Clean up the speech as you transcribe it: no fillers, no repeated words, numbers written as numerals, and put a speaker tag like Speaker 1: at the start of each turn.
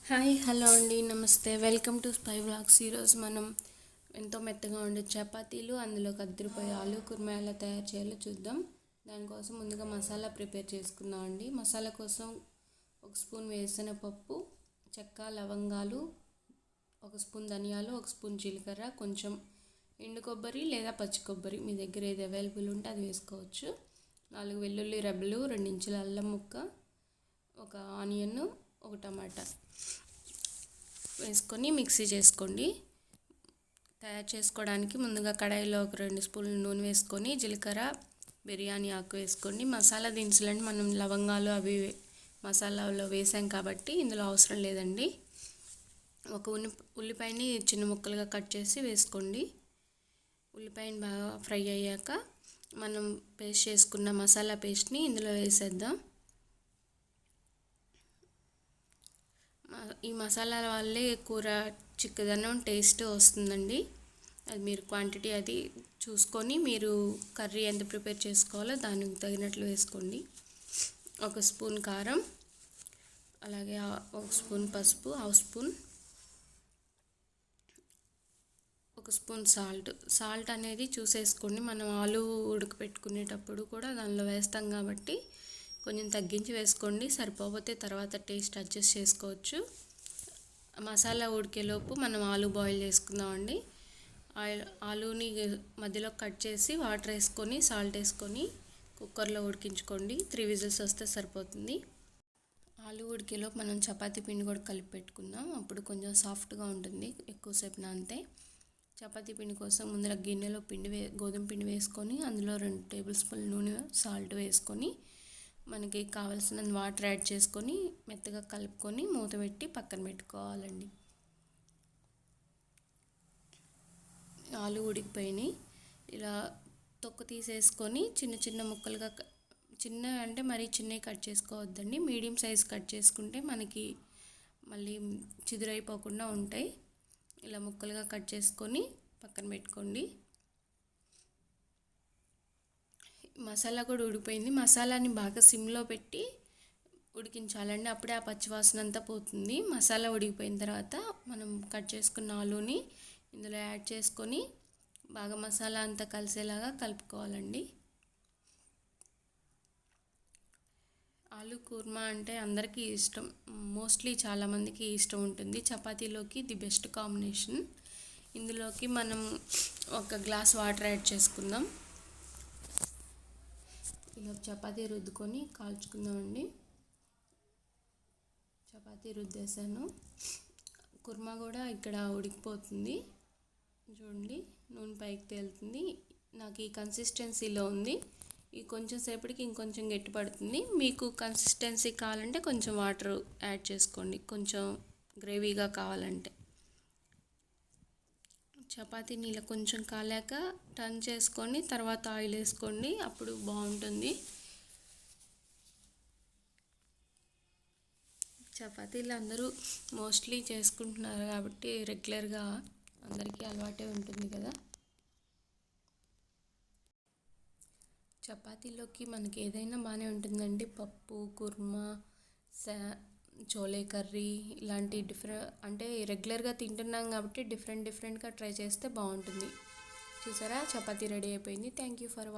Speaker 1: Hi hello అండి నమస్తే welcome to spy vlogs. ఈరోజు మనం ఎంతో మెత్తగా ఉండే చపాతీలు అందులో కద్దిరిపోయే ఆలు కుర్మా ఎలా తయారు చేయాలో చూద్దాం. దానికోసం ముందుగా మసాలా ప్రిపేర్ చేసుకుందాం అండి. మసాలా కోసం 1 స్పూన్ వేరుశనగపప్పు, చెక్క, లవంగాలు, 1 స్పూన్ ధనియాలు, 1 స్పూన్ జీలకర్ర, కొంచెం ఎండు కొబ్బరి లేదా పచ్చి కొబ్బరి మీ దగ్గర ఏది అవైలబుల్ ఉంటే అది వేసుకోవచ్చు. 4 వెల్లుల్లి రెబ్బలు, 2 ఇంచుల అల్లం ముక్క, 1 ఆనియన్, 1 టమాటా వేసుకొని మిక్సీ చేసుకోండి. తయారు చేసుకోవడానికి ముందుగా కడాయిలో 2 స్పూన్ల నూనె వేసుకొని జీలకర్ర, బిర్యానీ ఆకు వేసుకోండి. మసాలా దినుసులని మనం లవంగాలు అవి మసాలాలో వేసాం కాబట్టి ఇందులో అవసరం లేదండి. 1 ఉల్లిపాయని చిన్న ముక్కలుగా కట్ చేసి వేసుకోండి. ఉల్లిపాయని బాగా ఫ్రై అయ్యాక మనం పేస్ట్ చేసుకున్న మసాలా పేస్ట్ని ఇందులో వేసేద్దాం. ఈ మసాలాల వల్లే కూర చిక్కదనం టేస్ట్ వస్తుందండి. అది మీరు క్వాంటిటీ అది చూసుకొని మీరు కర్రీ ఎంత ప్రిపేర్ చేసుకోవాలో దానికి తగినట్లు వేసుకోండి. 1 స్పూన్ కారం, అలాగే 1 స్పూన్ పసుపు, 1 స్పూన్ 1 స్పూన్ సాల్ట్ అనేది చూసేసుకోండి. మనం ఆలు ఉడకపెట్టుకునేటప్పుడు కూడా దానిలో వేస్తాం కాబట్టి కొంచెం తగ్గించి వేసుకోండి. సరిపోతే తర్వాత టేస్ట్ అడ్జస్ట్ చేసుకోవచ్చు. మసాలా ఉడికేలోపు మనం ఆలు బాయిల్ చేసుకుందామండి. ఆలుని మధ్యలో కట్ చేసి వాటర్ వేసుకొని సాల్ట్ వేసుకొని కుక్కర్లో ఉడికించుకోండి. 3 విజిల్స్ వస్తే సరిపోతుంది. ఆలు ఉడికేలోపు మనం చపాతీ పిండి కూడా కలిపి పెట్టుకుందాం. అప్పుడు కొంచెం సాఫ్ట్గా ఉంటుంది ఎక్కువసేపు నానితే. చపాతీ పిండి కోసం ముందర గిన్నెలో గోధుమ పిండి వేసుకొని అందులో 2 టేబుల్ స్పూన్ల నూనె, సాల్ట్ వేసుకొని మనకి కావాల్సిన వాటర్ యాడ్ చేసుకొని మెత్తగా కలుపుకొని మూత పెట్టి పక్కన పెట్టుకోవాలండి. ఆలు ఉడికిపోయినాయి. ఇలా తొక్కు తీసేసుకొని చిన్న చిన్న ముక్కలుగా, చిన్న అంటే మరీ చిన్నవి కట్ చేసుకోవద్దండి, మీడియం సైజ్ కట్ చేసుకుంటే మనకి మళ్ళీ చిదురైపోకుండా ఉంటాయి. ఇలా ముక్కలుగా కట్ చేసుకొని పక్కన పెట్టుకోండి. మసాలా కూడా ఉడికిపోయింది. మసాలాని బాగా సిమ్లో పెట్టి ఉడికించాలండి. అప్పుడే ఆ పచ్చివాసన అంతా పోతుంది. మసాలా ఉడికిపోయిన తర్వాత మనం కట్ చేసుకున్న ఆలుని ఇందులో యాడ్ చేసుకొని బాగా మసాలా అంతా కలిసేలాగా కలుపుకోవాలండి. ఆలు కుర్మా అంటే అందరికీ ఇష్టం, మోస్ట్లీ చాలామందికి ఇష్టం ఉంటుంది. చపాతీలోకి ది బెస్ట్ కాంబినేషన్. ఇందులోకి మనం 1 గ్లాస్ వాటర్ యాడ్ చేసుకుందాం. ఇలా చపాతీ రుద్దుకొని కాల్చుకుందామండి. చపాతీ రుద్దేశాను. కుర్మా కూడా ఇక్కడ ఉడికిపోతుంది. చూడండి నూనె పైకి తేలుతుంది. నాకు ఈ కన్సిస్టెన్సీలో ఉంది. ఈ కొంచెం సేపటికి ఇంకొంచెం గట్టి పడుతుంది. మీకు కన్సిస్టెన్సీ కావాలంటే కొంచెం వాటర్ యాడ్ చేసుకోండి, కొంచెం గ్రేవీగా కావాలంటే. చపాతీని ఇలా కొంచెం కాలాక టర్న్ చేసుకొని తర్వాత ఆయిల్ వేసుకోండి, అప్పుడు బాగుంటుంది. చపాతీలు అందరూ మోస్ట్లీ చేసుకుంటున్నారు కాబట్టి రెగ్యులర్గా అందరికీ అలవాటే ఉంటుంది కదా. చపాతీలోకి మనకి ఏదైనా బాగానే ఉంటుందండి. పప్పు, కుర్మా, చోలే కర్రీ ఇలాంటి అంటే రెగ్యులర్గా తింటున్నాం కాబట్టి డిఫరెంట్గా ట్రై చేస్తే బాగుంటుంది. చూసారా, చపాతీ రెడీ అయిపోయింది. Thank you for watching.